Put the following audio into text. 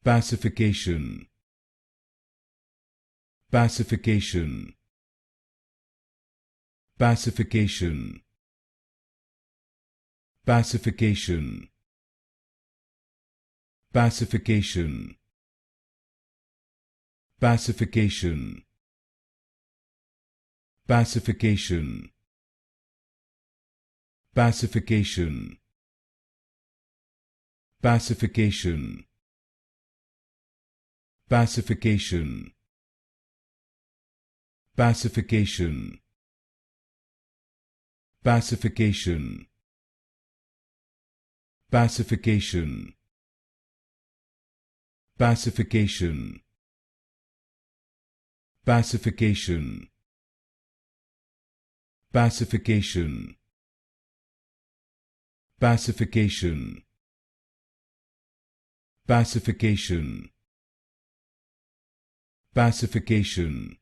Pacification. Pacification. Pacification. Pacification. Pacification. Pacification. Pacification. Pacification. Pacification. Pacification. Pacification. Pacification. Pacification. Pacification. Pacification. Pacification. Pacification. Pacification. Pacification.